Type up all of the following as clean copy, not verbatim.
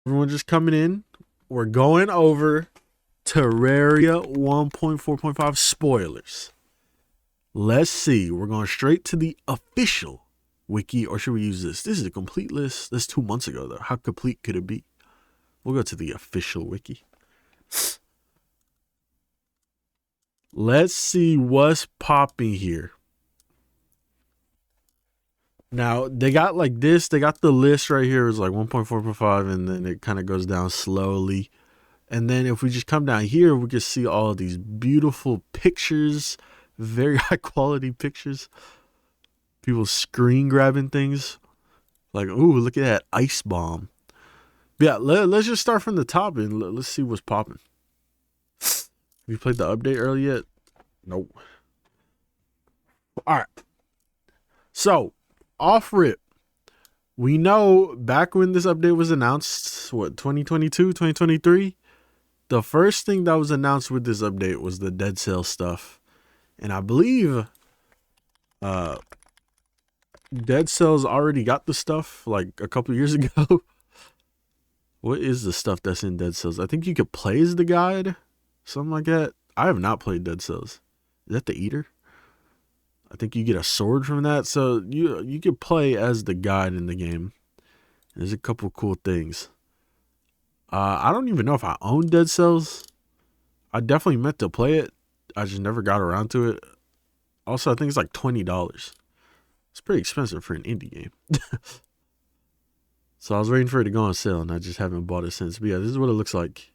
Everyone just coming in. We're going over Terraria 1.4.5 spoilers. Let's see. We're going straight to the official wiki, or should we use this? This is a complete list. This is 2 months ago, though. How complete could it be? We'll go to the official wiki. Let's see what's popping here. Now, they got like this. They got the list right here. It's like 1.4.5, and then it kind of goes down slowly. And then if we just come down here, we can see all these beautiful pictures, very high quality pictures. People screen grabbing things. Like, ooh, look at that ice bomb. But yeah, let's just start from the top and let's see what's popping. Have you played the update early yet? Nope. All right. So, off rip. We know back when this update was announced, what, 2022, 2023? The first thing that was announced with this update was the Dead Cell stuff. And I believe Dead Cells already got the stuff like a couple years ago. What is the stuff that's in Dead Cells? I think you could play as the guide, something like that. I have not played Dead Cells. Is that the Eater? I think you get a sword from that. So you could play as the guide in the game. There's a couple cool things. I don't even know if I own Dead Cells. I definitely meant to play it. I just never got around to it. Also, I think it's like $20. It's pretty expensive for an indie game. So I was waiting for it to go on sale, and I just haven't bought it since. But yeah, this is what it looks like.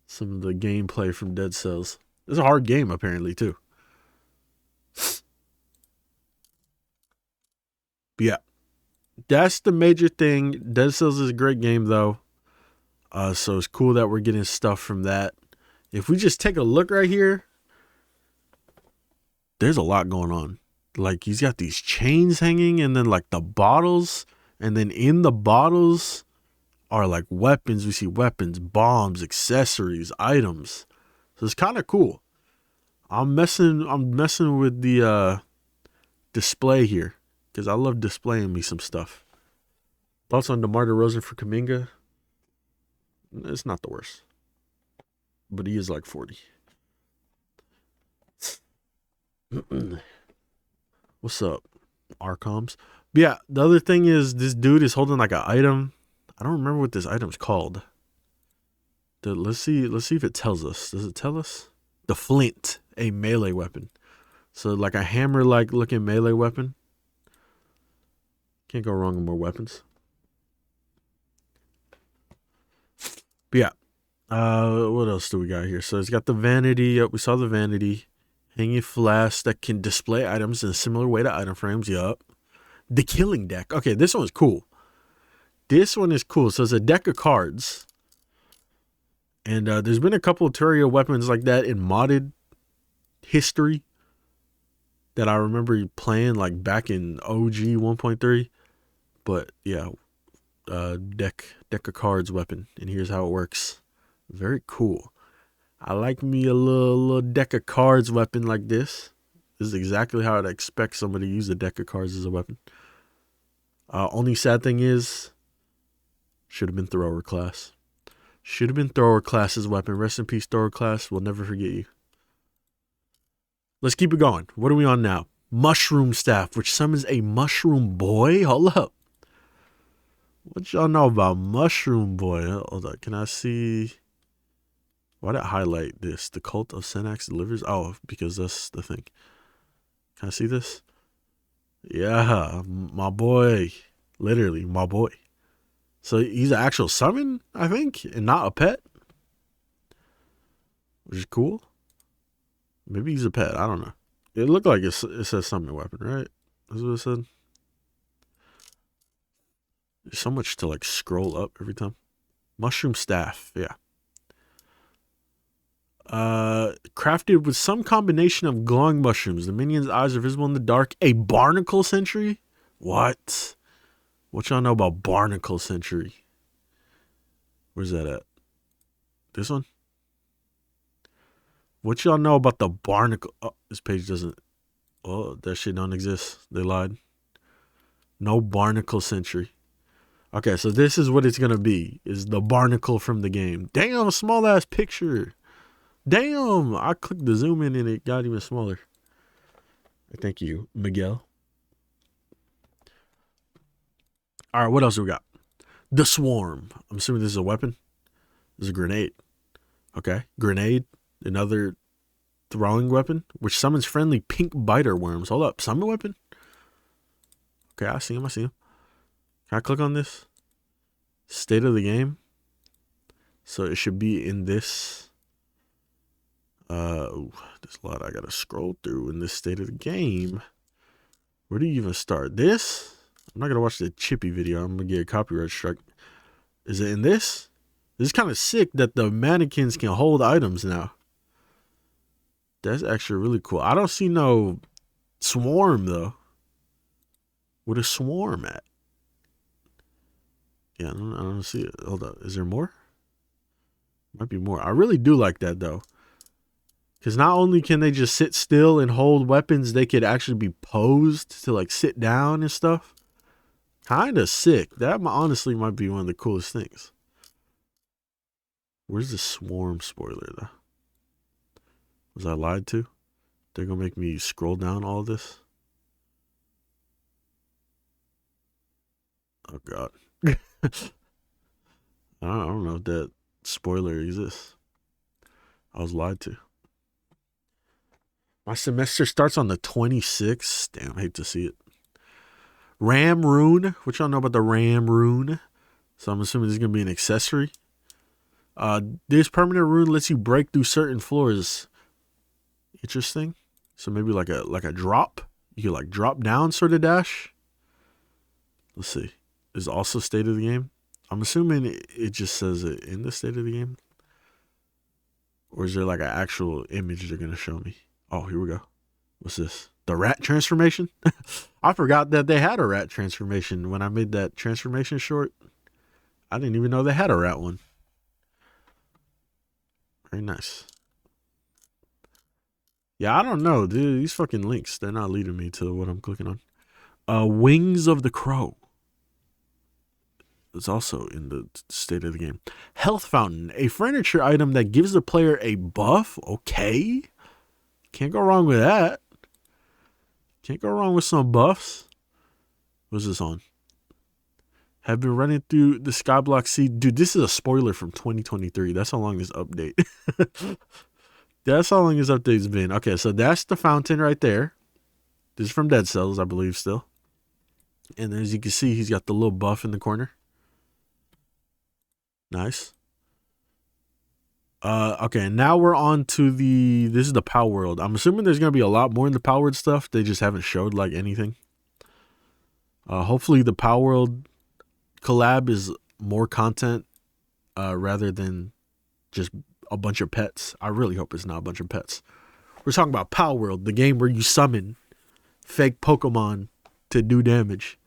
Some of the gameplay from Dead Cells. It's a hard game, apparently, too. But yeah, that's the major thing. Dead Cells is a great game, though. So it's cool that we're getting stuff from that. If we just take a look right here, there's a lot going on. Like, he's got these chains hanging, and then like the bottles, and then in the bottles are like weapons. We see weapons, bombs, accessories, items. So it's kind of cool. I'm messing with the display here because I love displaying me some stuff. Thoughts on DeMar DeRozan for Kaminga? It's not the worst, but he is like 40. What's up, Arcoms? But yeah, the other thing is this dude is holding like an item. I don't remember what this item's called. Let's see if it tells us. Does it tell us? The flint, a melee weapon. So like a hammer like looking melee weapon. Can't go wrong with more weapons. But yeah. What else do we got here? So it's got the vanity. Yep, we saw the vanity. Hanging flask that can display items in a similar way to item frames. Yup. The killing deck. Okay, this one's cool. This one is cool. So it's a deck of cards. And there's been a couple of Terraria weapons like that in modded history that I remember playing like back in OG 1.3. But yeah, deck of cards weapon. And here's how it works. Very cool. I like me a little deck of cards weapon like this. This is exactly how I'd expect somebody to use a deck of cards as a weapon. Only sad thing is, should have been thrower class. Should have been thrower class's weapon. Rest in peace, thrower class. We'll never forget you. Let's keep it going. What are we on now? Mushroom staff, which summons a mushroom boy. Hold up. What y'all know about mushroom boy? Hold up. Can I see? Why did I highlight this? The cult of Senax delivers. Oh, because that's the thing. Can I see this? Yeah, my boy. Literally, my boy. So he's an actual summon, I think, and not a pet. Which is cool. Maybe he's a pet. I don't know. It looked like it says summon weapon, right? That's what it said. There's so much to like scroll up every time. Mushroom staff, yeah. Crafted with some combination of glowing mushrooms. The minion's eyes are visible in the dark. A barnacle sentry? What? What y'all know about barnacle sentry? Where's that at? This one? What y'all know about the barnacle? Oh, this page doesn't. Oh, that shit don't exist. They lied. No barnacle sentry. Okay, so this is what it's gonna be. Is the barnacle from the game. Damn, small ass picture. Damn, I clicked the zoom in and it got even smaller. Thank you, Miguel. All right, what else do we got? The Swarm. I'm assuming this is a weapon. This is a grenade. Okay, grenade. Another throwing weapon, which summons friendly pink biter worms. Hold up, summon weapon? Okay, I see him. Can I click on this? State of the game. So it should be in this. There's a lot I gotta scroll through in this state of the game. Where do you even start? This? I'm not gonna watch the Chippy video. I'm gonna get a copyright strike. Is it in this? This is kind of sick that the mannequins can hold items now. That's actually really cool. I don't see no swarm though. What is swarm at? Yeah, I don't see it. Hold up. Is there more? Might be more. I really do like that though. Because not only can they just sit still and hold weapons, they could actually be posed to like sit down and stuff. Kind of sick. That honestly might be one of the coolest things. Where's the swarm spoiler though? Was I lied to? They're gonna make me scroll down all this? Oh god. I don't know if that spoiler exists. I was lied to. My semester starts on the 26th. Damn, I hate to see it. Ram Rune. What y'all know about the Ram Rune? So I'm assuming this is going to be an accessory. This permanent rune lets you break through certain floors. Interesting. So maybe like a drop. You can like drop down sort of dash. Let's see. Is also state of the game. I'm assuming it just says it in the state of the game. Or is there like an actual image they're going to show me? Oh, here we go. What's this? The rat transformation? I forgot that they had a rat transformation when I made that transformation short. I didn't even know they had a rat one. Very nice. Yeah, I don't know, dude. These fucking links, they're not leading me to what I'm clicking on. Wings of the Crow. It's also in the state of the game. Health Fountain, a furniture item that gives the player a buff. Okay. Can't go wrong with that. Can't go wrong with some buffs. What's this on? Have been running through the Skyblock Sea. Dude, this is a spoiler from 2023. That's how long this update. That's how long this update's been. Okay, so that's the fountain right there. This is from Dead Cells, I believe, still. And as you can see, he's got the little buff in the corner. Nice. Okay, now we're on to this is the Power World. I'm assuming there's going to be a lot more in the Power World stuff. They just haven't showed like anything. Hopefully the Power World collab is more content rather than just a bunch of pets. I really hope it's not a bunch of pets. We're talking about Power World, the game where you summon fake Pokemon to do damage.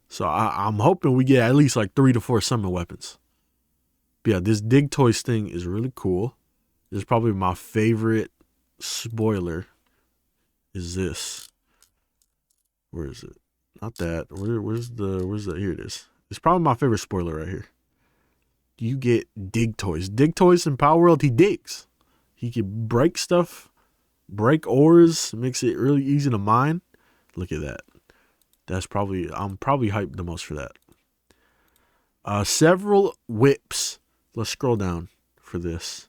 So I'm hoping we get at least like 3 to 4 summon weapons. But yeah, this Dig Toys thing is really cool. This is probably my favorite spoiler. Is this? Where is it? Not that. Where's the? Here it is. It's probably my favorite spoiler right here. You get Dig Toys. Dig Toys in Power World, he digs. He can break stuff, break ores, makes it really easy to mine. Look at that. I'm probably hyped the most for that. Several whips. Let's scroll down for this.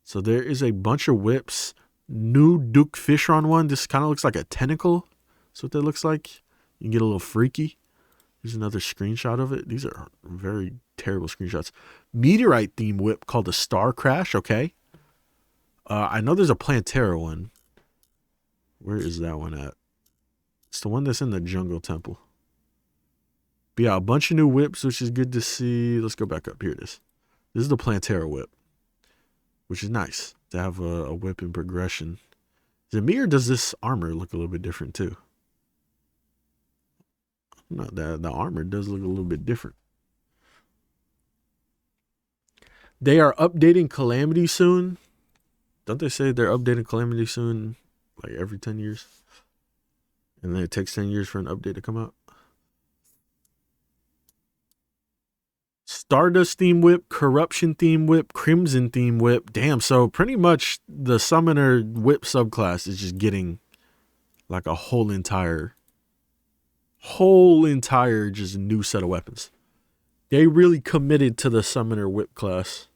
So there is a bunch of whips. New Duke Fishron one. This kind of looks like a tentacle. That's what that looks like. You can get a little freaky. Here's another screenshot of it. These are very terrible screenshots. Meteorite theme whip called the Star Crash. Okay. I know there's a Plantera one. Where is that one at? It's the one that's in the Jungle Temple. But yeah, a bunch of new whips, which is good to see. Let's go back up. Here it is. This is the Plantera whip, which is nice to have a whip in progression. Zamir does this armor look a little bit different too. Not that the armor does look a little bit different. They are updating Calamity soon. Don't they say they're updating Calamity soon, like every 10 years? And then it takes 10 years for an update to come out. Stardust theme whip, Corruption theme whip, Crimson theme whip. Damn, so pretty much the Summoner whip subclass is just getting like a whole entire just new set of weapons. They really committed to the Summoner whip class.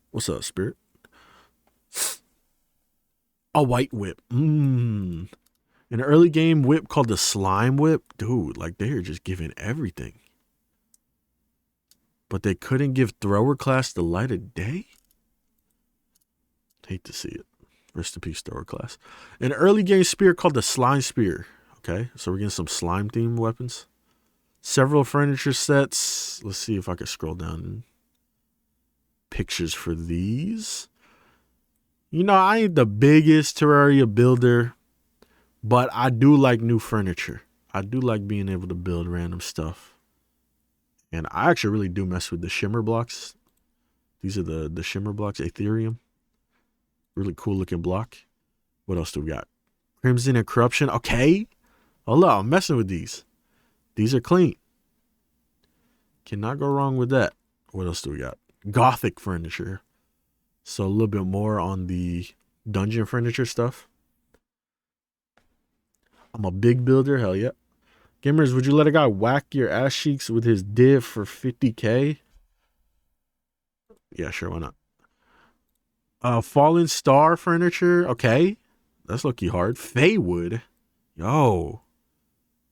What's up, Spirit? A white whip. An early game whip called the Slime Whip. Dude, like they are just giving everything. But they couldn't give thrower class the light of day? Hate to see it. Rest in peace, thrower class. An early game spear called the Slime Spear. Okay, so we're getting some slime themed weapons. Several furniture sets. Let's see if I can scroll down. Pictures for these. You know, I ain't the biggest Terraria builder, but I do like new furniture. I do like being able to build random stuff. And I actually really do mess with the shimmer blocks. These are the shimmer blocks, Ethereum. Really cool looking block. What else do we got? Crimson and Corruption. Okay. Hold on, I'm messing with these. These are clean. Cannot go wrong with that. What else do we got? Gothic furniture. So a little bit more on the dungeon furniture stuff. I'm a big builder. Hell yeah. Gamers, would you let a guy whack your ass cheeks with his div for 50K? Yeah, sure. Why not? Fallen Star furniture. Okay. That's lucky hard. Feywood. Yo.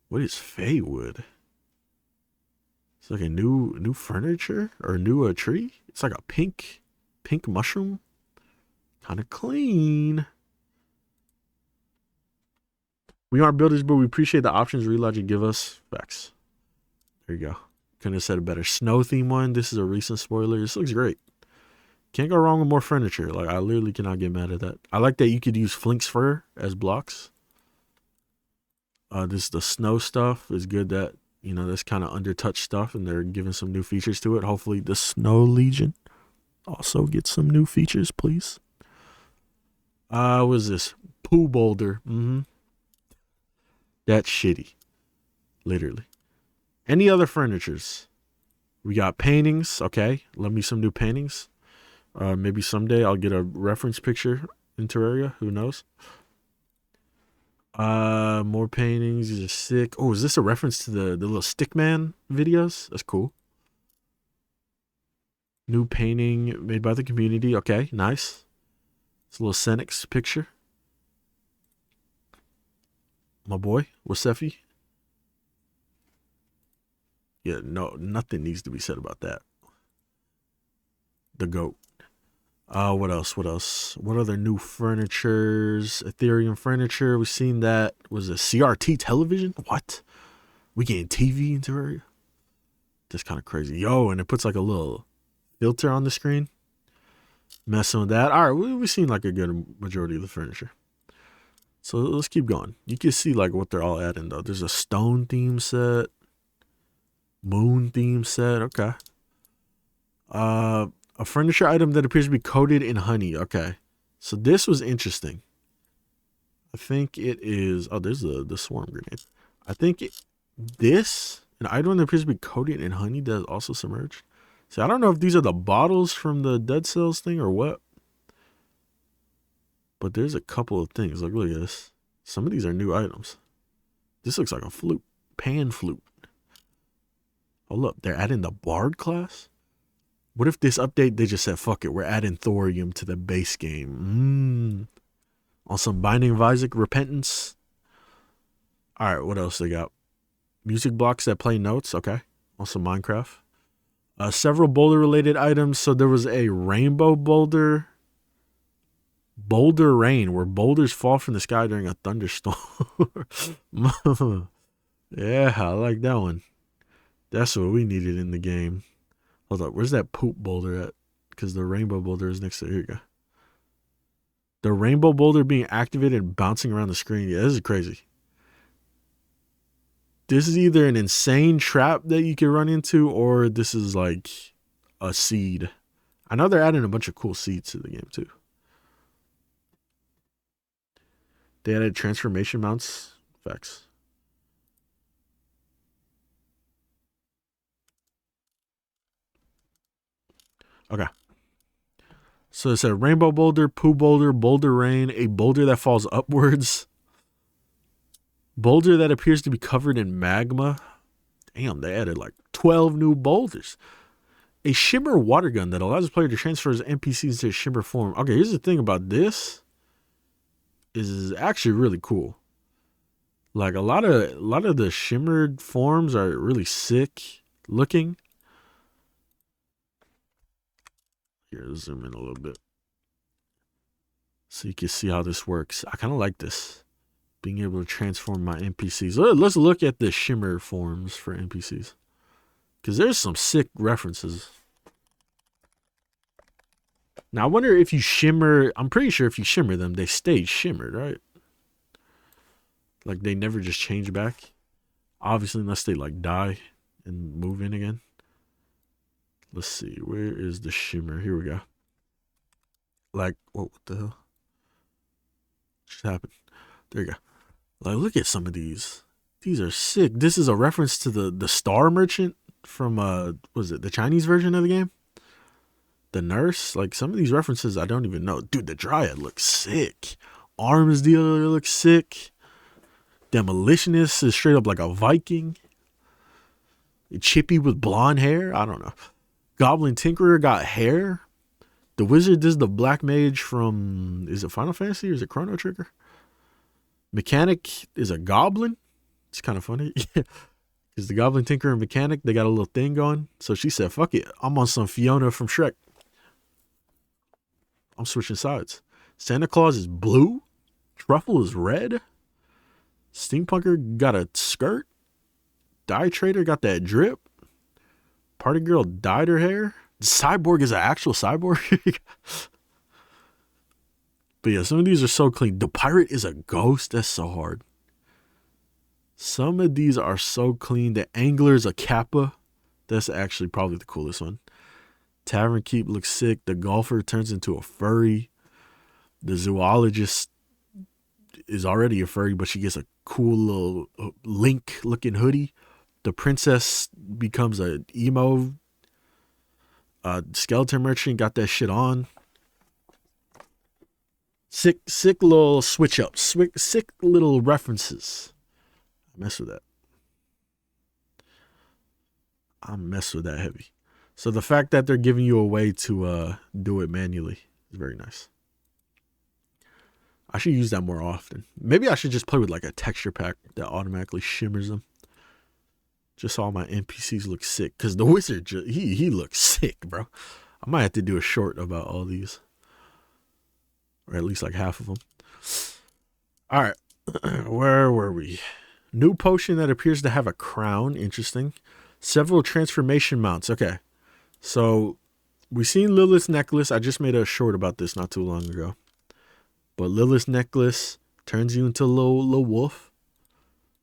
What is Feywood? It's like a new furniture or new tree. It's like a pink mushroom. Kind of clean. We aren't builders, but we appreciate the options Relogic give us. Facts. There you go. Couldn't have said it better. Snow theme one. This is a recent spoiler. This looks great. Can't go wrong with more furniture. Like, I literally cannot get mad at that. I like that you could use Flink's fur as blocks. This the snow stuff is good. That, you know, that's kind of undertouched stuff, and they're giving some new features to it. Hopefully, the Snow Legion also gets some new features, please. What is this? Poo boulder. That's shitty. Literally. Any other furnitures? We got paintings. Okay, love me some new paintings. Maybe someday I'll get a reference picture in Terraria. Who knows? More paintings. These are sick. Oh, is this a reference to the little Stickman videos? That's cool. New painting made by the community. Okay, nice. It's a little Senix picture. My boy, Wasefi. Yeah, no, nothing needs to be said about that. The GOAT. What else? What other new furnitures? Ethereum furniture. We've seen that. Was a CRT television? What? We getting TV in Terraria? That's kind of crazy. Yo, and it puts like a little filter on the screen. Messing with that. All right, we've seen like a good majority of the furniture. So let's keep going. You can see like what they're all adding though. There's a stone theme set. Moon theme set. Okay. A furniture item that appears to be coated in honey. Okay. So this was interesting. I think it is. Oh, there's the swarm grenade. I think an item that appears to be coated in honey that is also submerged. See, I don't know if these are the bottles from the Dead Cells thing or what. But there's a couple of things. Like, look at this. Some of these are new items. This looks like a flute. Pan flute. Hold up. They're adding the Bard class? What if this update, they just said, fuck it, we're adding thorium to the base game. On some Binding of Isaac, Repentance. All right, what else they got? Music blocks that play notes. Okay. On some Minecraft. Several boulder-related items. So there was a rainbow boulder. Boulder rain, where boulders fall from the sky during a thunderstorm. Yeah, I like that one. That's what we needed in the game. Hold up, where's that poop boulder at? Because the rainbow boulder is next to it. Here you go. The rainbow boulder being activated and bouncing around the screen. Yeah, this is crazy. This is either an insane trap that you can run into, or this is like a seed. I know they're adding a bunch of cool seeds to the game too. They added transformation mounts. Facts. Okay. So it said rainbow boulder, poo boulder, boulder rain, a boulder that falls upwards, boulder that appears to be covered in magma. Damn, they added like 12 new boulders. A shimmer water gun that allows the player to transfer his NPCs to shimmer form. Okay, here's the thing about this. Is actually really cool. Like a lot of the shimmered forms are really sick looking. Here, let's zoom in a little bit so you can see how this works. I kind of like this, being able to transform my NPCs. Let's look at the shimmer forms for NPCs, because there's some sick references. Now I wonder if you shimmer. I'm pretty sure if you shimmer them, they stay shimmered, right? Like they never just change back. Obviously, unless they like die and move in again. Let's see. Where is the shimmer? Here we go. Like, what the hell just happened? There you go. Like, look at some of these. These are sick. This is a reference to the Star Merchant from was it the Chinese version of the game? The nurse. Like some of these references I don't even know. Dude, the Dryad looks sick. Arms dealer looks sick. Demolitionist is straight up like a Viking. Chippy with blonde hair. I don't know. Goblin Tinkerer got hair. The wizard is the black mage from, is it Final Fantasy or is it Chrono Trigger? Mechanic is a goblin. It's kind of funny. Because the Goblin Tinkerer and Mechanic, they got a little thing going. So she said, fuck it. I'm on some Fiona from Shrek. I'm switching sides. Santa Claus is blue. Truffle is red. Steampunker got a skirt. Dye Trader got that drip. Party Girl dyed her hair. Cyborg is an actual cyborg. But yeah, some of these are so clean. The pirate is a ghost. That's so hard. Some of these are so clean. The angler is a kappa. That's actually probably the coolest one. Tavern Keep looks sick. The golfer turns into a furry. The zoologist is already a furry, but she gets a cool little Link looking hoodie. The princess becomes a emo. Skeleton merchant got that shit on. Sick little switch ups. Sick little references. I mess with that. I mess with that heavy. So the fact that they're giving you a way to do it manually is very nice. I should use that more often. Maybe I should just play with like a texture pack that automatically shimmers them. Just so all my NPCs look sick. Because the wizard, he looks sick, bro. I might have to do a short about all these. Or at least like half of them. All right. Where were we? New potion that appears to have a crown. Interesting. Several transformation mounts. Okay. So we've seen Lilith's necklace. I just made a short about this not too long ago. But Lilith's necklace turns you into a little wolf.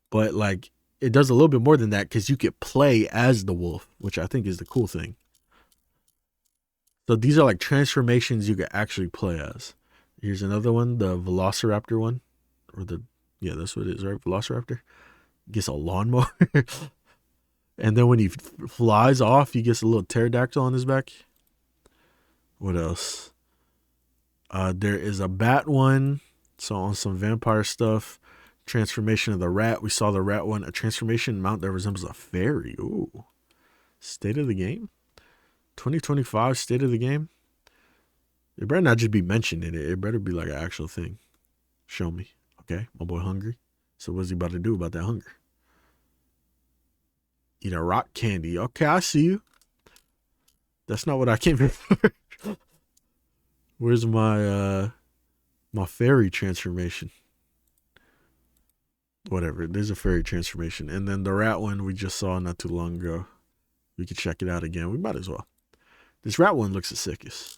But like, it does a little bit more than that because you could play as the wolf, which I think is the cool thing. So these are like transformations you could actually play as. Here's another one, the Velociraptor one. Yeah, that's what it is, right? Velociraptor. Gets a lawnmower. And then when he flies off, he gets a little pterodactyl on his back. What else? There is a bat one. So on some vampire stuff. Transformation of the rat. We saw the rat one. A transformation mount that resembles a fairy. Ooh. State of the game? 2025 state of the game? It better not just be mentioned in it. It better be like an actual thing. Show me. Okay, my boy hungry. So what's he about to do about that hunger? Eat a rock candy. Okay, I see you. That's not what I came here for. Where's my fairy transformation? Whatever. There's a fairy transformation. And then the rat one we just saw not too long ago. We could check it out again. We might as well. This rat one looks the sickest.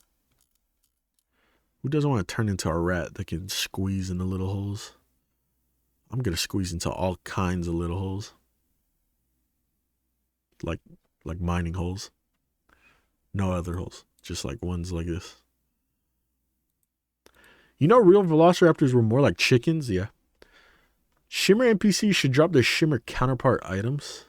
Who doesn't want to turn into a rat that can squeeze in the little holes? I'm going to squeeze into all kinds of little holes. Like mining holes. No other holes. Just like ones like this. You know real velociraptors were more like chickens? Yeah. Shimmer NPCs should drop their shimmer counterpart items.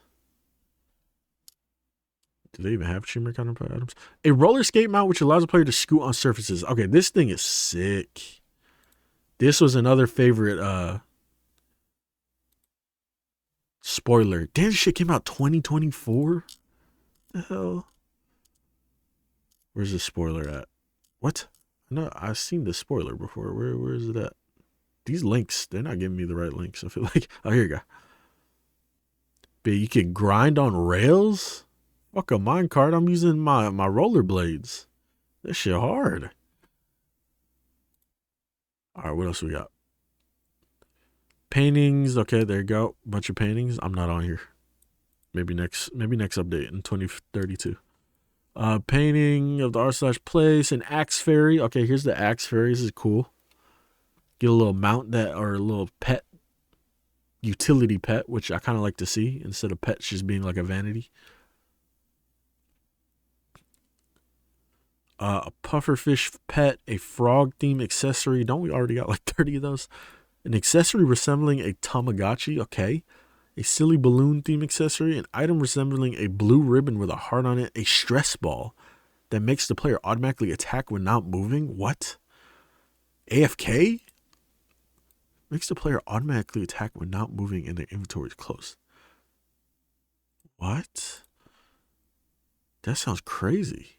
Do they even have achievement counter items? A roller skate mount which allows a player to scoot on surfaces. Okay, this thing is sick. This was another favorite spoiler. Damn, this shit came out 2024? The hell? Where's the spoiler at? What? No, I've seen the spoiler before. Where is it at? These links, they're not giving me the right links. I feel like, oh, here you go. But you can grind on rails? Fuck a minecart. I'm using my rollerblades. That shit hard. All right, what else we got? Paintings. Okay, there you go. Bunch of paintings. I'm not on here. Maybe next update in 2032. Painting of the r/place, an axe fairy. Okay, here's the axe fairy. This is cool. Get a little mount that, or a little pet, utility pet, which I kind of like to see instead of pets just being like a vanity. A pufferfish pet, a frog theme accessory. Don't we already got like 30 of those? An accessory resembling a Tamagotchi. Okay. A silly balloon theme accessory. An item resembling a blue ribbon with a heart on it. A stress ball that makes the player automatically attack when not moving. What? AFK? Makes the player automatically attack when not moving and their inventory is closed. What? That sounds crazy.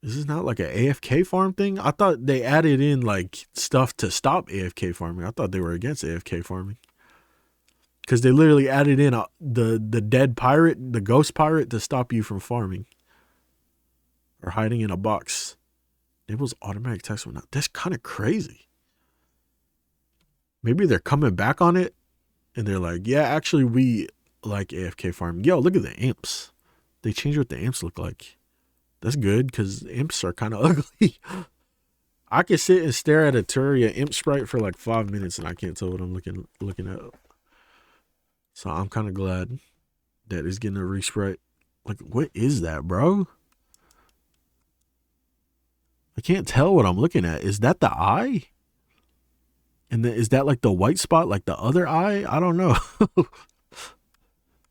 This is not like an AFK farm thing? I thought they added in like stuff to stop AFK farming. I thought they were against AFK farming. Because they literally added in the dead pirate, the ghost pirate, to stop you from farming. Or hiding in a box. Enables automatic attacks when not. That's kind of crazy. Maybe they're coming back on it. And they're like, yeah, actually we like AFK farming. Yo, look at the imps. They changed what the imps look like. That's good because imps are kind of ugly. I can sit and stare at a Terraria imp sprite for like 5 minutes and I can't tell what I'm looking at. So I'm kind of glad that it's getting a resprite. Like, what is that, bro? I can't tell what I'm looking at. Is that the eye? And then is that like the white spot, like the other eye? I don't know.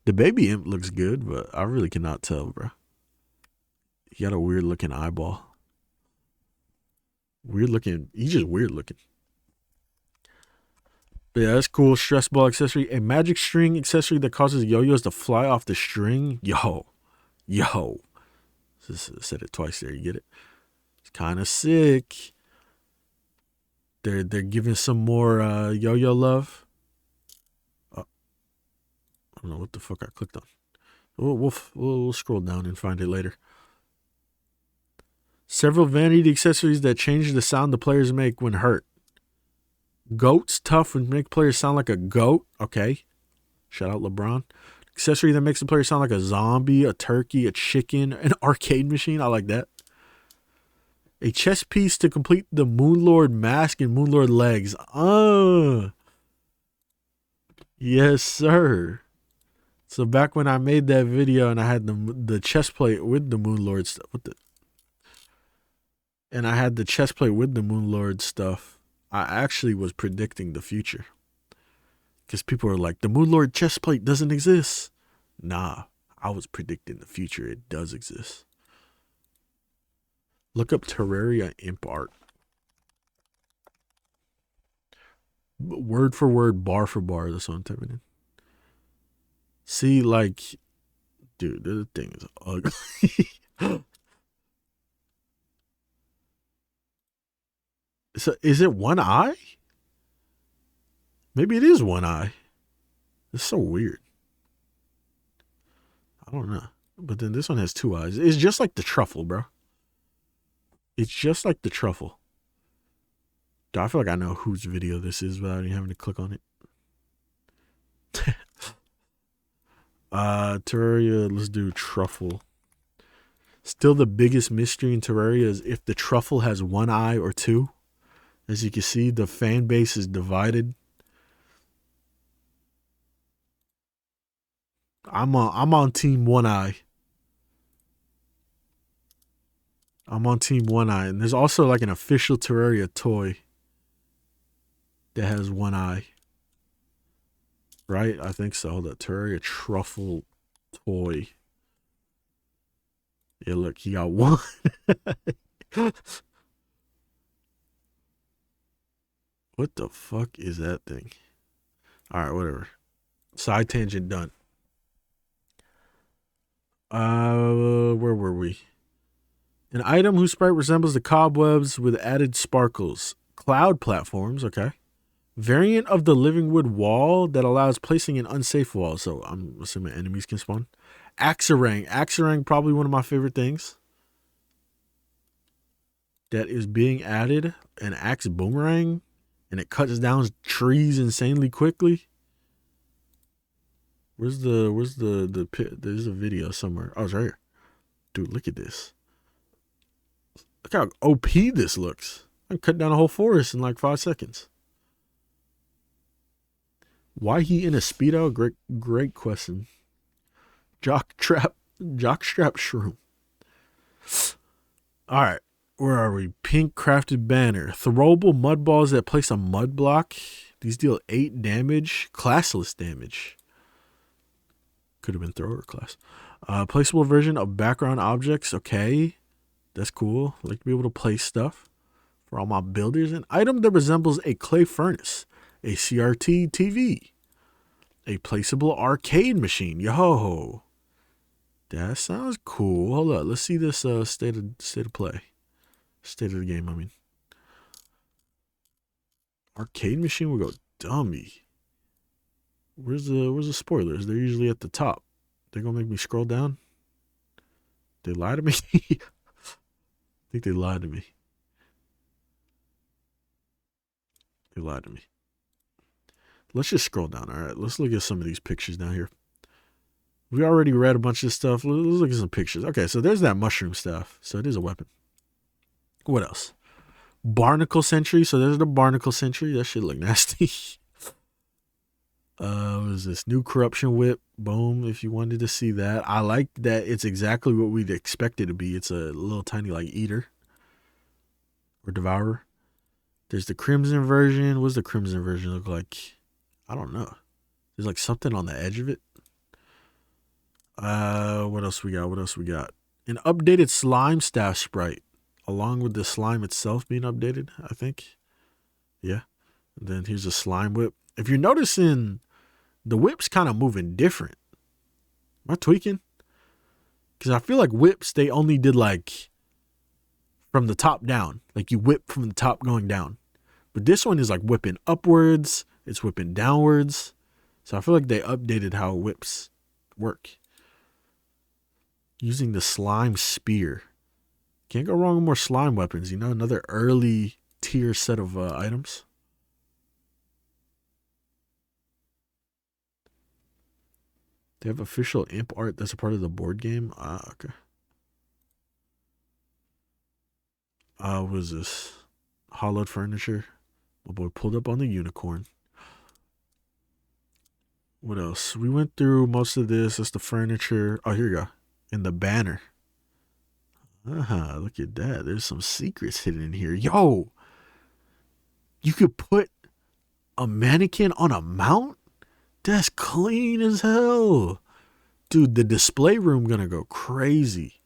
The baby imp looks good, but I really cannot tell, bro. He got a weird looking eyeball. Weird looking. He's just weird looking. But yeah, that's cool. Stress ball accessory. A magic string accessory that causes yo-yos to fly off the string. Yo. Just said it twice there. You get it? It's kind of sick. They're giving some more yo-yo love. Oh, I don't know what the fuck I clicked on. We'll scroll down and find it later. Several vanity accessories that change the sound the players make when hurt. Goat's tough would make players sound like a goat. Okay. Shout out LeBron. Accessory that makes the player sound like a zombie, a turkey, a chicken, an arcade machine. I like that. A chest piece to complete the Moonlord mask and Moonlord legs. Yes, sir. So back when I made that video and I had the chest plate with the Moonlord stuff. And I had the chest plate with the Moonlord stuff. I actually was predicting the future. Because people are like, the Moonlord chest plate doesn't exist. Nah, I was predicting the future. It does exist. Look up Terraria imp art. Word for word, bar for bar. That's what I'm typing in. See, like, dude, this thing is ugly. So is it one eye? Maybe it is one eye. It's so weird. I don't know. But then this one has two eyes. It's just like the truffle, bro. It's just like the truffle. I feel like I know whose video this is without even having to click on it. Terraria, let's do truffle. Still the biggest mystery in Terraria is if the truffle has one eye or two. As you can see, the fan base is divided. I'm on team one eye. I'm on team one eye. And there's also like an official Terraria toy that has one eye. Right? I think so. The Terraria truffle Toy. Yeah, look, he got one. What the fuck is that thing? All right, whatever. Side tangent done. Where were we? An item whose sprite resembles the cobwebs with added sparkles. Cloud platforms, okay. Variant of the living wood wall that allows placing an unsafe wall. So I'm assuming enemies can spawn. Axerang. Axerang, probably one of my favorite things that is being added. An axe boomerang, and it cuts down trees insanely quickly. Where's the pit? There's a video somewhere. Oh, it's right here. Dude, look at this. Look how OP this looks. I can cut down a whole forest in like 5 seconds. Why he in a Speedo? Great question. Jockstrap shroom. Alright. Where are we? Pink crafted banner. Throwable mud balls that place a mud block. These deal 8 damage. Classless damage. Could have been thrower class. Placeable version of background objects. Okay. That's cool. I like to be able to place stuff for all my builders. An item that resembles a clay furnace. A CRT TV. A placeable arcade machine. Yo. That sounds cool. Hold up. Let's see this state of play. State of the game, I mean. Arcade machine will go dummy. Where's the spoilers? They're usually at the top. They're gonna make me scroll down. They lie to me. I think they lied to me. They lied to me. Let's just scroll down. All right, let's look at some of these pictures down here. We already read a bunch of stuff. Let's look at some pictures. Okay, so there's that mushroom stuff. So it is a weapon. What else? Barnacle sentry. So there's the barnacle sentry. That shit look nasty. What is this? New corruption whip. Boom. If you wanted to see that. I like that it's exactly what we'd expect it to be. It's a little tiny like eater. Or devourer. There's the crimson version. What's the crimson version look like? I don't know. There's like something on the edge of it. What else we got? An updated slime staff sprite. Along with the slime itself being updated, I think. Yeah. And then here's a slime whip. If you're noticing, the whip's kind of moving different. Am I tweaking? Because I feel like whips, they only did like from the top down. Like you whip from the top going down. But this one is like whipping upwards. It's whipping downwards. So I feel like they updated how whips work. Using the slime spear. Can't go wrong with more slime weapons. You know, another early tier set of items. They have official imp art that's a part of the board game. Okay. What is this? Hollowed furniture. My boy pulled up on the unicorn. What else? We went through most of this. That's the furniture. Oh, here you go. And the banner. Look at that. There's some secrets hidden in here. Yo, you could put a mannequin on a mount? That's clean as hell. Dude, the display room gonna go crazy.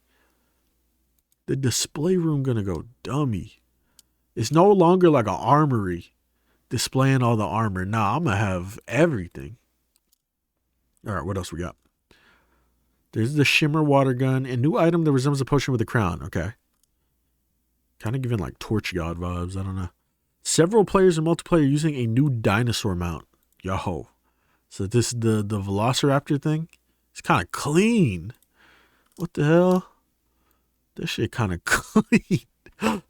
The display room gonna go dummy. It's no longer like an armory displaying all the armor. Nah, I'm gonna have everything. All right, what else we got? There's the shimmer water gun. A new item that resembles a potion with a crown. Okay. Kind of giving like Torch God vibes. I don't know. Several players in multiplayer using a new dinosaur mount. Yo. So this is the Velociraptor thing. It's kind of clean. What the hell? This shit kind of clean.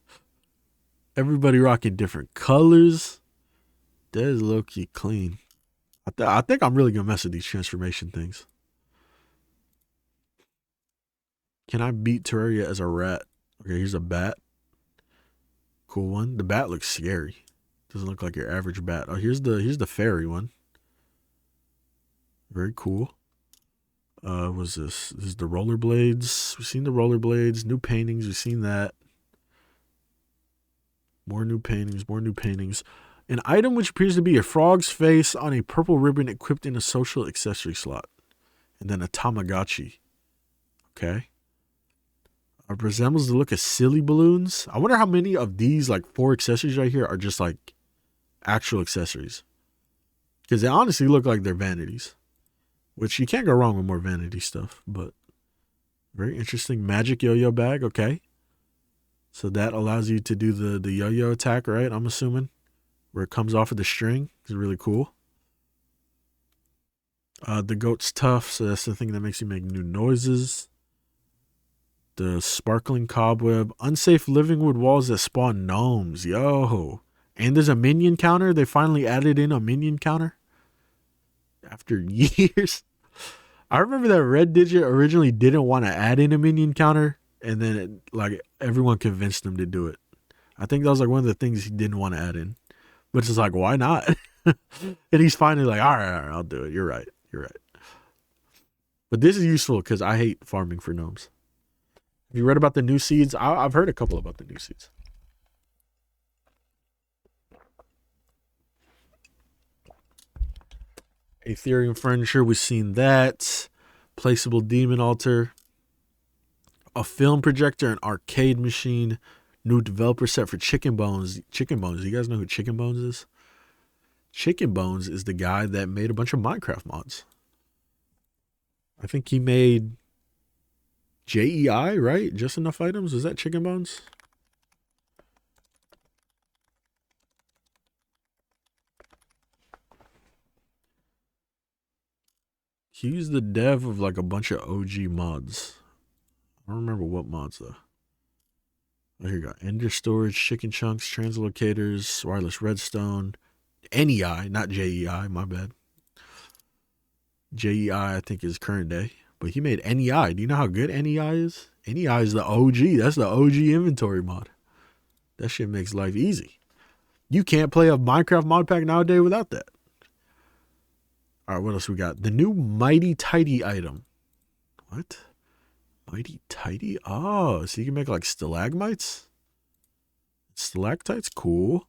Everybody rocking different colors. That is low-key clean. I think I'm really going to mess with these transformation things. Can I beat Terraria as a rat? Okay, here's a bat. Cool one. The bat looks scary. Doesn't look like your average bat. Oh, here's the fairy one. Very cool. What's this? This is the rollerblades. We've seen the rollerblades. New paintings. We've seen that. More new paintings. An item which appears to be a frog's face on a purple ribbon equipped in a social accessory slot. and then a Tamagotchi. Okay. Resembles the look of silly balloons. I wonder how many of these like 4 accessories right here are just like actual accessories. Because they honestly look like they're vanities. Which you can't go wrong with more vanity stuff. But very interesting. Magic yo-yo bag. Okay. So that allows you to do the yo-yo attack, right? I'm assuming. Where it comes off of the string. It's really cool. The goat's tough. So that's the thing that makes you make new noises. The sparkling cobweb. Unsafe living wood walls that spawn gnomes. Yo. And there's a minion counter. They finally added in a minion counter. After years. I remember that Red Digit originally didn't want to add in a minion counter. And then everyone convinced him to do it. I think that was like one of the things he didn't want to add in. But it's like, why not? And he's finally like, all right, I'll do it. You're right. But this is useful because I hate farming for gnomes. Have you read about the new seeds? I've heard a couple about the new seeds. Ethereum furniture, we've seen that. Placeable demon altar. A film projector, an arcade machine. New developer set for Chicken Bones. Chicken Bones, you guys know who Chicken Bones is? Chicken Bones is the guy that made a bunch of Minecraft mods. I think he made JEI, right? Just Enough Items. Is that Chicken Bones? He's the dev of like a bunch of OG mods. I don't remember what mods though. Oh, here you go. Ender storage, chicken chunks, translocators, wireless redstone, NEI, not JEI, my bad. JEI I think is current day. But he made NEI. Do you know how good NEI is? NEI is the OG. That's the OG inventory mod. That shit makes life easy. You can't play a Minecraft mod pack nowadays without that. All right, what else we got? The new Mighty Tidy item. What? Mighty Tidy? Oh, so you can make like stalagmites? Stalactites? Cool.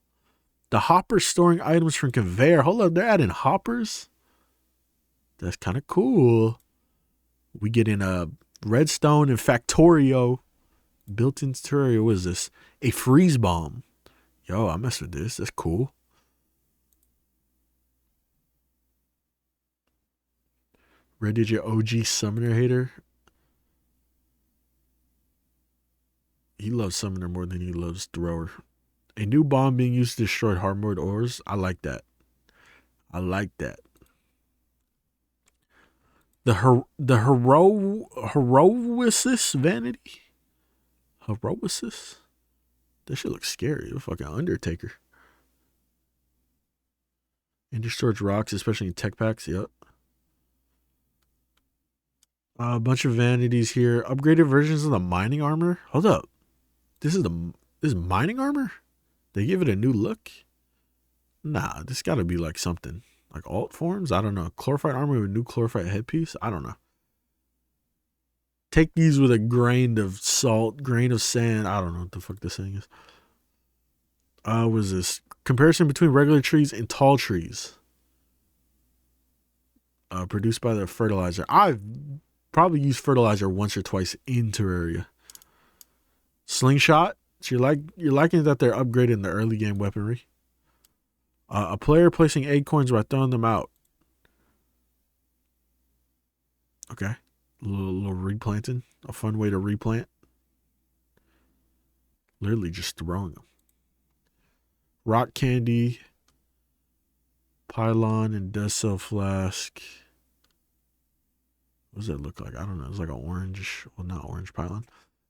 The hopper storing items from conveyor. Hold up, they're adding hoppers? That's kind of cool. We get in a redstone and Factorio. Built-in Terraria. What is this? A freeze bomb. Yo, I mess with this. That's cool. Red Digit OG Summoner Hater. He loves Summoner more than he loves Thrower. A new bomb being used to destroy hard mode ores. I like that. The Heroicis Vanity? Heroicis? That shit looks scary. The fucking Undertaker. Ender storage rocks, especially in tech packs. Yep. A bunch of vanities here. Upgraded versions of the mining armor. Hold up. This is mining armor? They give it a new look? Nah, this gotta be like something. Like alt forms? I don't know. Chlorophyte armor with a new chlorophyte headpiece? I don't know. Take these with a grain of salt, grain of sand. I don't know what the fuck this thing is. What is this? Comparison between regular trees and tall trees. Produced by the fertilizer. I've probably used fertilizer once or twice in Terraria. Slingshot. So you're liking that they're upgrading the early game weaponry. A player placing acorns by throwing them out. Okay. A little replanting. A fun way to replant. Literally just throwing them. Rock candy. Pylon and death cell flask. What does that look like? I don't know. It's like an orange. Well, not orange pylon.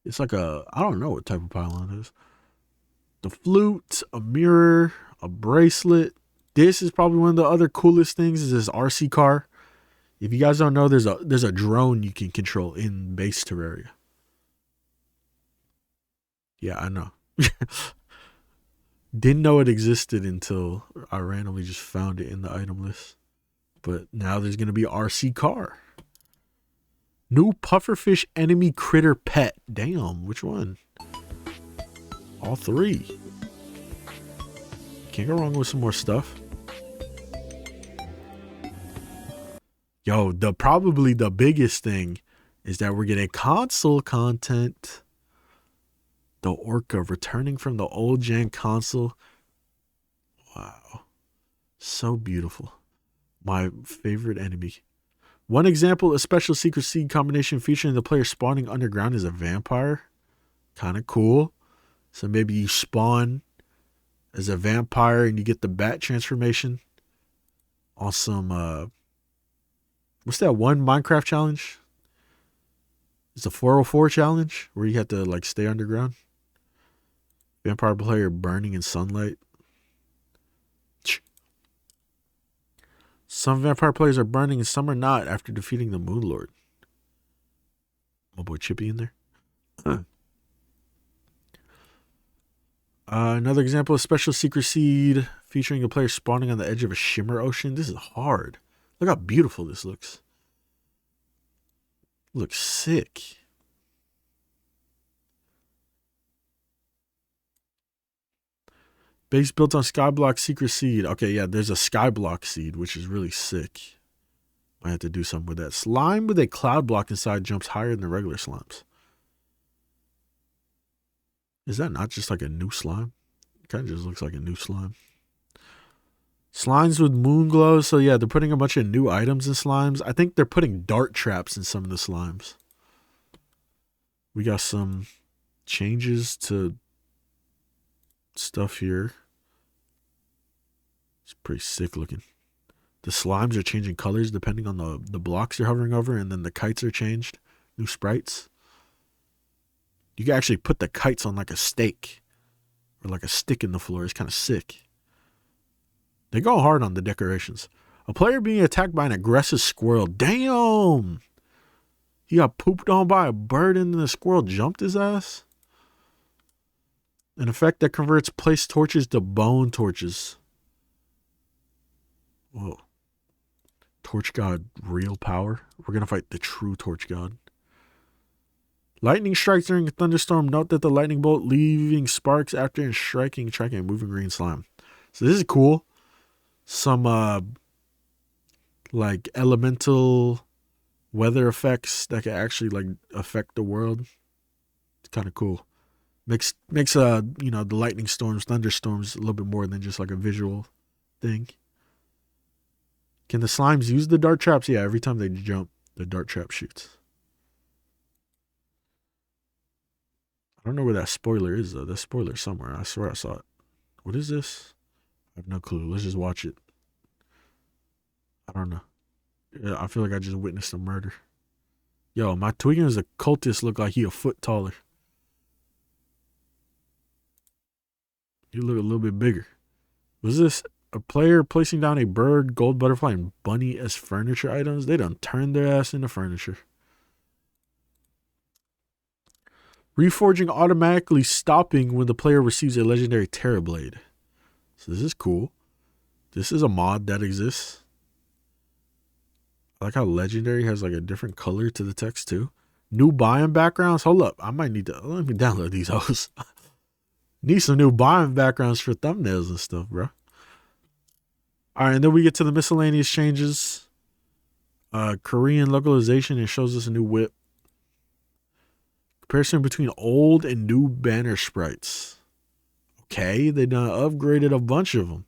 It's like I don't know what type of pylon it is. The flute, a mirror, a bracelet. This is probably one of the other coolest things is this RC car. If you guys don't know, there's a drone you can control in base Terraria. Yeah, I know. Didn't know it existed until I randomly just found it in the item list. But now there's going to be RC car. New pufferfish enemy critter pet. Damn, which one? All 3. Can't go wrong with some more stuff. Yo, probably the biggest thing is that we're getting console content. The Orca returning from the old gen console. Wow. So beautiful. My favorite enemy. One example, a special secret seed combination featuring the player spawning underground is a vampire. Kind of cool. So maybe you spawn as a vampire and you get the bat transformation on some what's that one Minecraft challenge? It's a 404 challenge where you have to like stay underground. Vampire player burning in sunlight. Some vampire players are burning and some are not after defeating the Moon Lord. My boy Chippy in there. Another example of special secret seed featuring a player spawning on the edge of a shimmer ocean. This is hard. Look how beautiful this looks. Looks sick. Base built on Skyblock secret seed. Okay, yeah, there's a Skyblock seed, which is really sick. I have to do something with that. Slime with a cloud block inside jumps higher than the regular slimes. Is that not just like a new slime? It kind of just looks like a new slime. Slimes with moon glow. So yeah, they're putting a bunch of new items in slimes. I think they're putting dart traps in some of the slimes. We got some changes to stuff here. It's pretty sick looking. The slimes are changing colors depending on the blocks you're hovering over, and then the kites are changed. New sprites. You can actually put the kites on like a stake or like a stick in the floor. It's kind of sick. They go hard on the decorations. A player being attacked by an aggressive squirrel. Damn! He got pooped on by a bird and then the squirrel jumped his ass. An effect that converts placed torches to bone torches. Whoa. Torch God, real power. We're going to fight the true Torch God. Lightning strikes during a thunderstorm. Note that the lightning bolt leaving sparks after and striking a moving green slime. So this is cool. Some like elemental weather effects that can actually like affect the world. It's kind of cool. Makes the lightning storms, thunderstorms a little bit more than just like a visual thing. Can the slimes use the dart traps? Yeah, every time they jump, the dart trap shoots. I don't know where that spoiler is though. That spoiler's somewhere. I swear I saw it. What is this? I have no clue. Let's just watch it. I don't know. Yeah, I feel like I just witnessed a murder. Yo, my tweaking as a cultist look like he a foot taller. You look a little bit bigger. Was this a player placing down a bird, gold butterfly, and bunny as furniture items? They done turned their ass into furniture. Reforging automatically stopping when the player receives a legendary Terra Blade. So this is cool. This is a mod that exists. I like how legendary has like a different color to the text too. New biome backgrounds. Hold up. I might need to let me download these hoes. Need some new biome backgrounds for thumbnails and stuff, bro. All right, and then we get to the miscellaneous changes. Korean localization. It shows us a new whip. Comparison between old and new banner sprites. Okay, they done upgraded a bunch of them.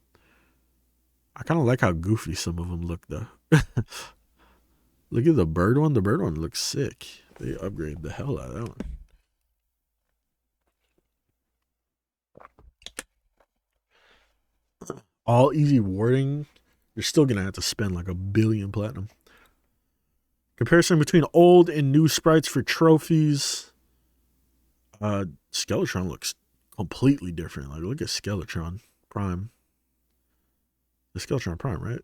I kind of like how goofy some of them look though. Look at the bird one. The bird one looks sick. They upgraded the hell out of that one. All easy warding. You're still going to have to spend like 1 billion platinum. Comparison between old and new sprites for trophies. Skeletron looks completely different. Like, look at Skeletron Prime. The Skeletron Prime, right?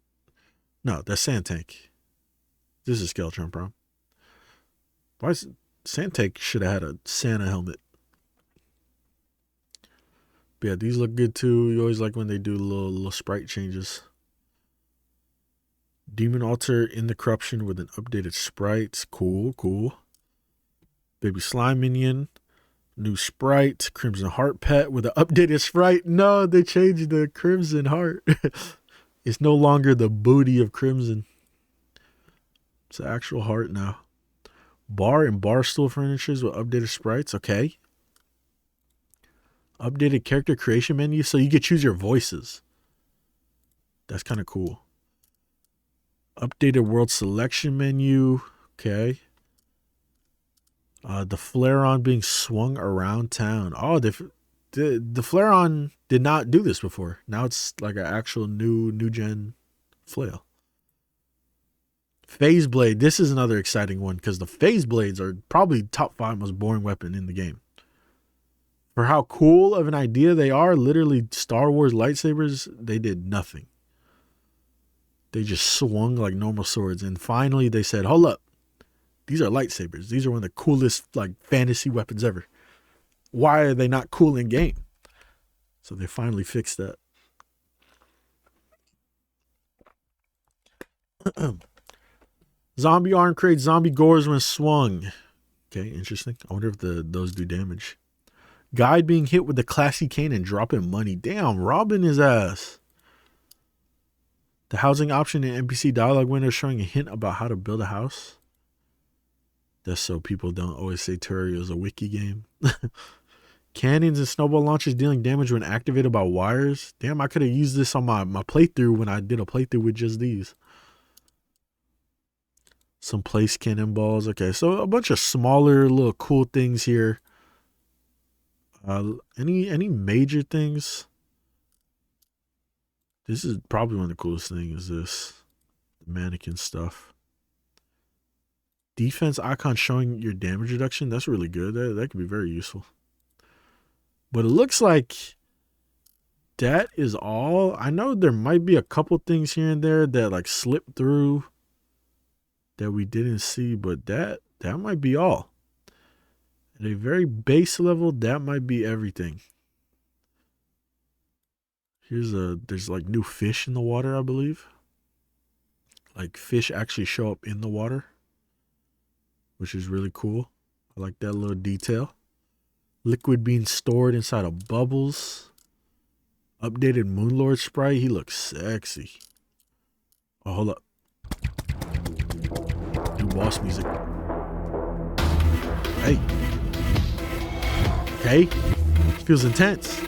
No, that's Sandtank. This is Skeletron Prime. Why is Sandtank should have had a Santa helmet? But yeah, these look good too. You always like when they do little sprite changes. Demon Altar in the corruption with an updated sprite. Cool. Baby Slime Minion. New sprite. Crimson Heart Pet with an updated sprite. No, they changed the Crimson Heart. It's no longer the booty of Crimson. It's an actual heart now. Bar and bar stool furnitures with updated sprites. Okay. Updated character creation menu, so you could choose your voices. That's kind of cool. Updated world selection menu. Okay. The flare-on being swung around town. Oh, the flare-on did not do this before. Now it's like an actual new gen flail. Phase blade. This is another exciting one because the phase blades are probably top 5 most boring weapon in the game. For how cool of an idea they are, literally Star Wars lightsabers, they did nothing. They just swung like normal swords. And finally they said, hold up. These are lightsabers. These are one of the coolest like fantasy weapons ever. Why are they not cool in game? So they finally fixed that. Zombie arm creates zombie gores when swung. Okay, interesting. I wonder if those do damage. Guide being hit with the classy cane and dropping money. Damn, robbing his ass. The housing option in NPC dialogue window showing a hint about how to build a house. That's so people don't always say Terraria is a wiki game. Cannons and snowball launchers dealing damage when activated by wires. Damn, I could have used this on my playthrough when I did a playthrough with just these. Some place cannonballs. Okay, so a bunch of smaller little cool things here. Any major things? This is probably one of the coolest things. This mannequin stuff. Defense icon showing your damage reduction. That's really good. That could be very useful. But it looks like that is all. I know there might be a couple things here and there that like slipped through that we didn't see, but that might be all. At a very base level, that might be everything. There's like new fish in the water, I believe. Like fish actually show up in the water, which is really cool. I like that little detail. Liquid being stored inside of bubbles. Updated Moonlord sprite. He looks sexy. Oh, hold up. New boss music. Hey. Okay. Feels intense.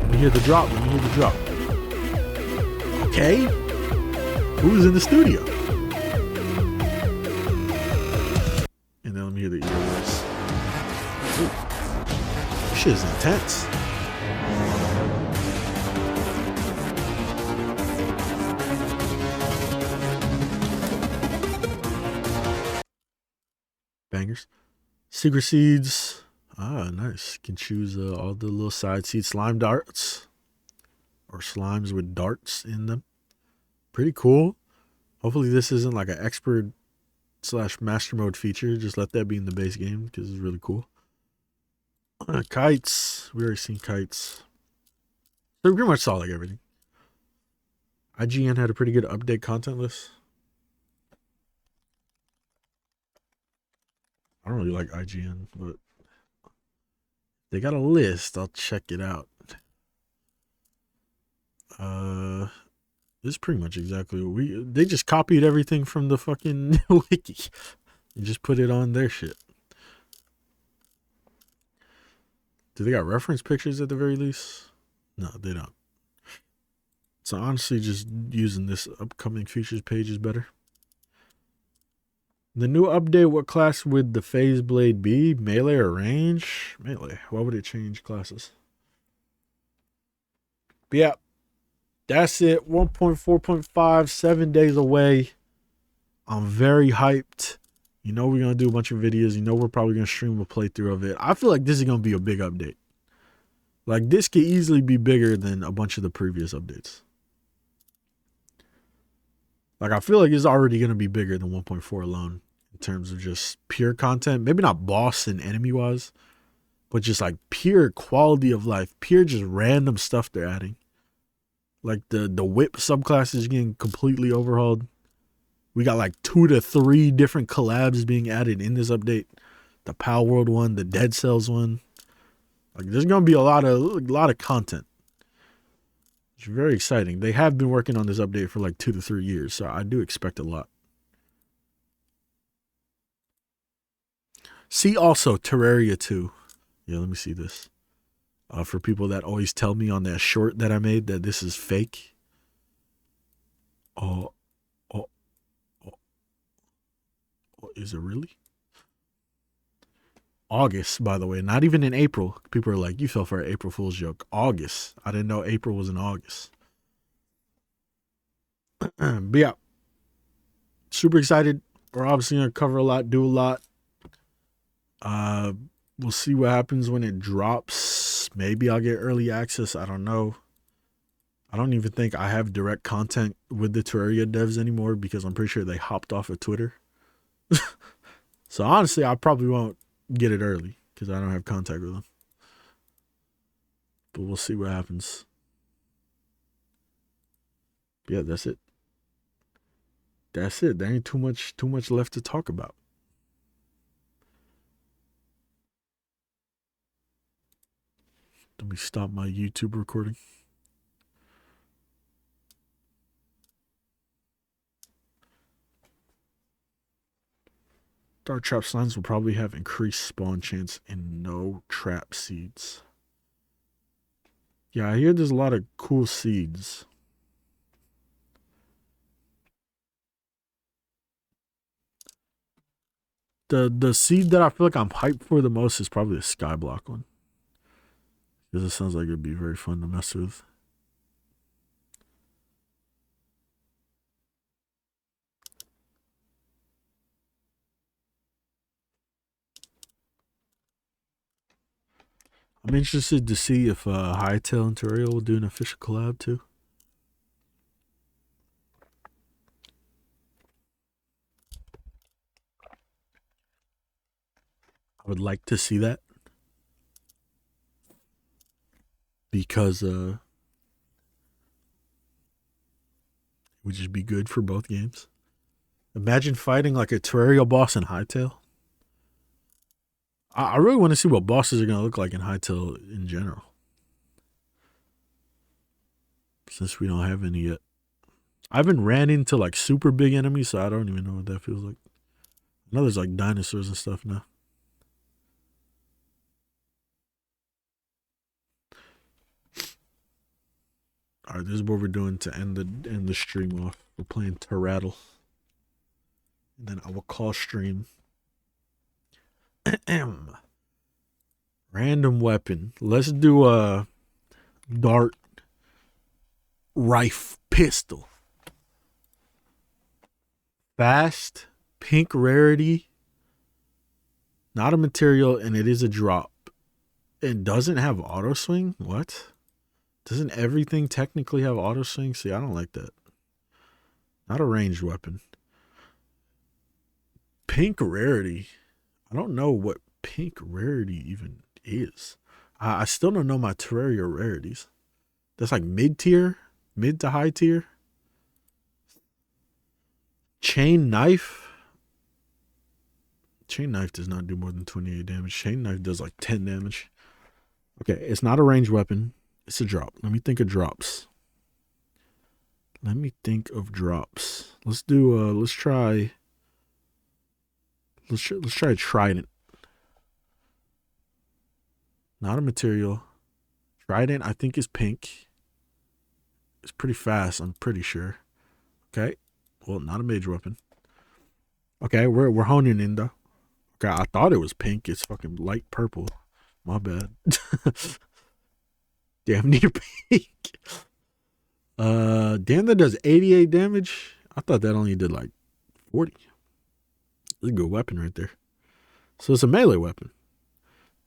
Let me hear the drop. Okay. Who's in the studio? And then let me hear the earworms. This shit is intense. Bangers. Secret seeds. Ah, nice. You can choose all the little side seeds. Slime darts. Or slimes with darts in them. Pretty cool. Hopefully this isn't like an expert / master mode feature. Just let that be in the base game because it's really cool. Kites. We already seen kites. So we pretty much saw like everything. IGN had a pretty good update content list. I don't really like IGN, but they got a list. I'll check it out. This is pretty much exactly what they just copied everything from the fucking wiki and just put it on their shit. Do they got reference pictures at the very least? No, they don't. So honestly, just using this upcoming features page is better. The new update, what class would the phase blade be? Melee or range? Melee. Why would it change classes? But yeah, that's it. 1.4.5, 7 days away. I'm very hyped. You know we're going to do a bunch of videos. You know we're probably going to stream a playthrough of it. I feel like this is going to be a big update. Like this could easily be bigger than a bunch of the previous updates. Like I feel like it's already going to be bigger than 1.4 alone in terms of just pure content. Maybe not boss and enemy wise, but just like pure quality of life, pure just random stuff they're adding. Like the whip subclass is getting completely overhauled. We got like 2 to 3 different collabs being added in this update. The Power World one, the Dead Cells one. Like there's gonna be a lot of content. It's very exciting. They have been working on this update for like 2 to 3 years, so I do expect a lot. See also Terraria 2. Yeah, let me see this. For people that always tell me on that short that I made that this is fake. Oh, oh, oh, oh, is it really? August, by the way, not even in April. People are like, you fell for an April Fool's joke. August. I didn't know April was in August. But yeah, super excited. We're obviously gonna cover a lot, do a lot. Uh, we'll see what happens when it drops. Maybe I'll get early access. I don't know. I don't even think I have direct contact with the Terraria devs anymore because I'm pretty sure they hopped off of Twitter. So honestly, I probably won't get it early because I don't have contact with them. But we'll see what happens. Yeah, that's it. That's it. There ain't too much left to talk about. Let me stop my YouTube recording. Dark trap slines will probably have increased spawn chance and no trap seeds. Yeah, I hear there's a lot of cool seeds. The seed that I feel like I'm hyped for the most is probably the skyblock one. Because it sounds like it'd be very fun to mess with. I'm interested to see if Hytale and Terraria will do an official collab too. I would like to see that because it would just be good for both games. Imagine fighting like a Terraria boss in Hytale. I really want to see what bosses are going to look like in Hytale in general. Since we don't have any yet. I haven't ran into like super big enemies, so I don't even know what that feels like. I know there's like dinosaurs and stuff now. All right, this is what we're doing to end the stream off. We're playing Terrattle, and then I will call stream. Random weapon. Let's do a dart rifle pistol. Fast, pink rarity, not a material, and it is a drop. And doesn't have auto swing? What? Doesn't everything technically have auto swing? See, I don't like that. Not a ranged weapon. Pink rarity. I don't know what pink rarity even is. I still don't know my Terraria rarities. That's like mid tier, mid to high tier. Chain knife. Chain knife does not do more than 28 damage. Chain knife does like 10 damage. Okay, it's not a ranged weapon. It's a drop. Let me think of drops. Let's do let's try trident. Not a material. Trident I think is pink. It's pretty fast, I'm pretty sure. Okay. Well, not a major weapon. Okay, we're honing in though. Okay, I thought it was pink. It's fucking light purple. My bad. Damn near pink. Damn, that does 88 damage. I thought that only did like 40. It's a good weapon right there. So it's a melee weapon.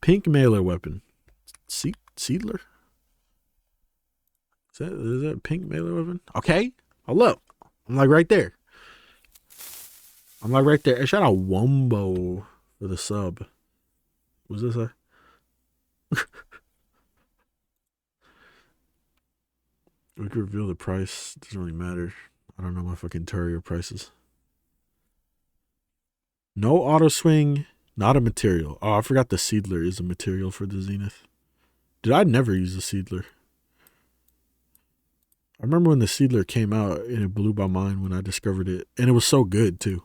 Pink melee weapon. Seedler? Is that a pink melee weapon? Okay. Hello. I'm like right there. Shout out Wombo for the sub. Was this a we could reveal the price. Doesn't really matter. I don't know my fucking Terraria prices. No auto swing, not a material. Oh, I forgot the Seedler is a material for the Zenith. Did I never use the Seedler? I remember when the Seedler came out and it blew my mind when I discovered it. And it was so good too.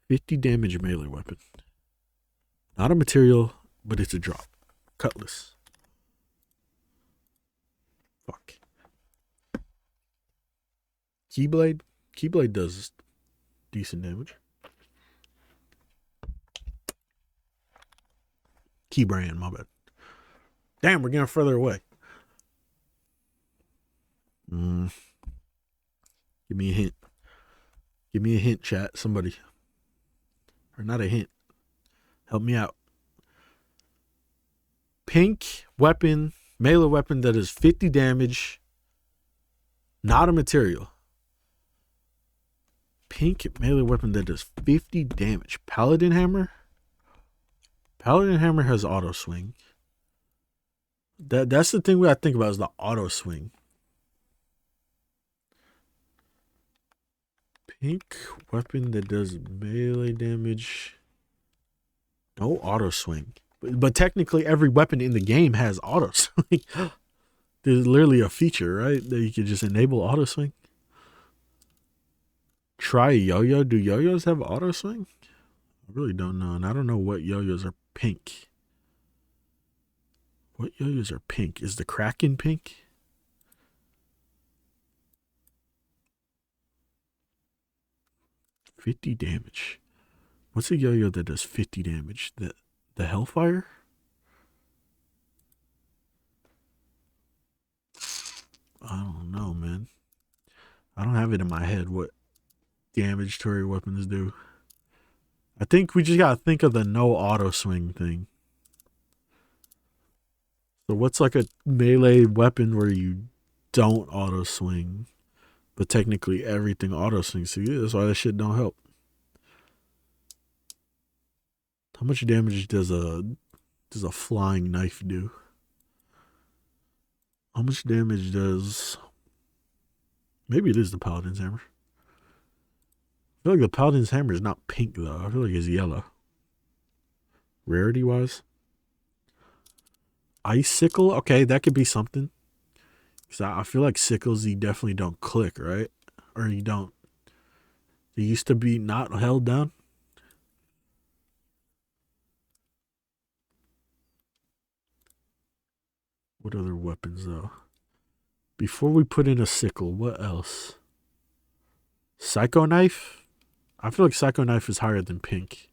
50 damage melee weapon. Not a material, but it's a drop. Cutlass. Fuck. Keyblade. Keyblade does decent damage. Keybrand, my bad. Damn, we're getting further away. Give me a hint. Give me a hint, chat. Somebody. Or not a hint. Help me out. Pink weapon, melee weapon that is 50 damage. Not a material. Pink melee weapon that does 50 damage. Paladin hammer? Paladin hammer has auto swing. That's the thing I think about is the auto swing. Pink weapon that does melee damage. No auto swing. But technically every weapon in the game has auto swing. There's literally a feature, right? That you can just enable auto swing. Try a yo-yo. Do yo-yos have auto swing? I really don't know. And I don't know what yo-yos are pink. What yo-yos are pink? Is the Kraken pink? $50 damage. What's a yo-yo that does 50 damage? The Hellfire? I don't know, man. I don't have it in my head what damage Terraria weapons do. I think we just gotta think of the no auto swing thing. So what's like a melee weapon where you don't auto swing, but technically everything auto swings? So yeah, that's why that shit don't help. How much damage does a flying knife do? How much damage does... Maybe it is the Paladin's hammer. I feel like the Paladin's hammer is not pink, though. I feel like it's yellow. Rarity-wise. Icicle? Okay, that could be something. Because I feel like sickles, you definitely don't click, right? Or you don't... They used to be not held down. What other weapons, though? Before we put in a sickle, what else? Psycho Knife? I feel like Psycho Knife is higher than pink.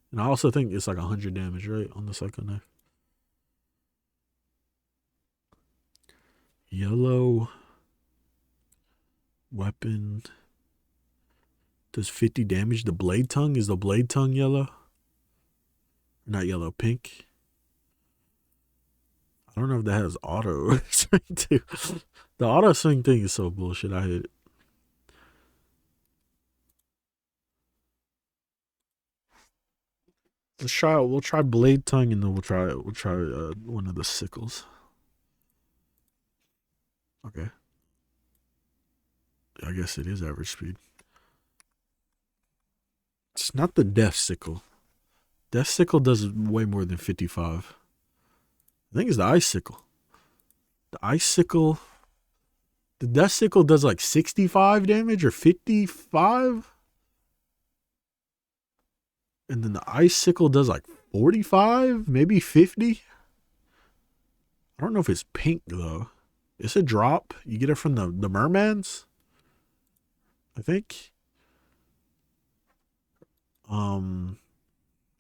And I also think it's like 100 damage, right? On the Psycho Knife. Yellow weapon does 50 damage. The Blade Tongue? Is the Blade Tongue yellow? Not yellow, pink. I don't know if that has auto swing too. The auto swing thing is so bullshit. I hate it. Let's try. We'll try Blade Tongue, and then we'll try one of the sickles. Okay. I guess it is average speed. It's not the Death Sickle. Death Sickle does way more than 55. I think it's the Ice Sickle. The Ice Sickle. The Death Sickle does like 65 damage or 55. And then the Ice Sickle does like 45, maybe 50. I don't know if it's pink though. It's a drop. You get it from the mermans, I think.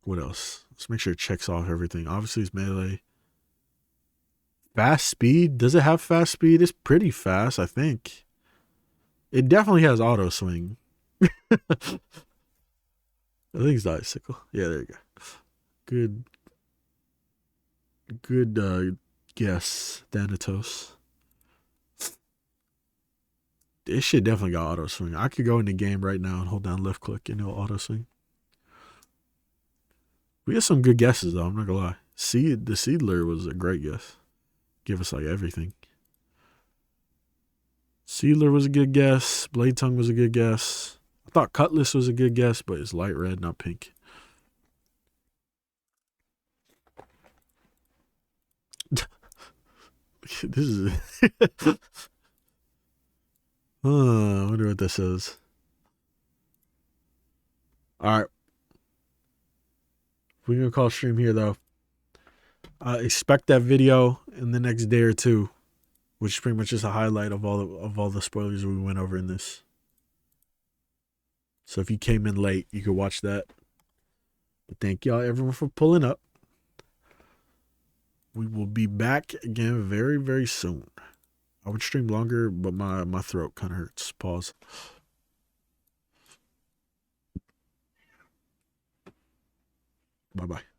What else? Let's make sure it checks off everything. Obviously, it's melee. Fast speed? Does it have fast speed? It's pretty fast, I think. It definitely has auto swing. I think it's the icicle. Yeah, there you go. Good guess, Thanatos. This shit definitely got auto swing. I could go in the game right now and hold down left click and it'll auto swing. We got some good guesses though, I'm not gonna lie. The Seedler was a great guess. Give us like everything. Seedler was a good guess. Blade Tongue was a good guess. I thought Cutlass was a good guess, but it's light red, not pink. This is. I wonder what this is. All right, we're gonna call stream here though. Expect that video in the next day or two, which is pretty much just a highlight of all the spoilers we went over in this. So if you came in late, you could watch that. But thank y'all everyone for pulling up. We will be back again very, very soon. I would stream longer, but my throat kind of hurts. Pause. Bye bye.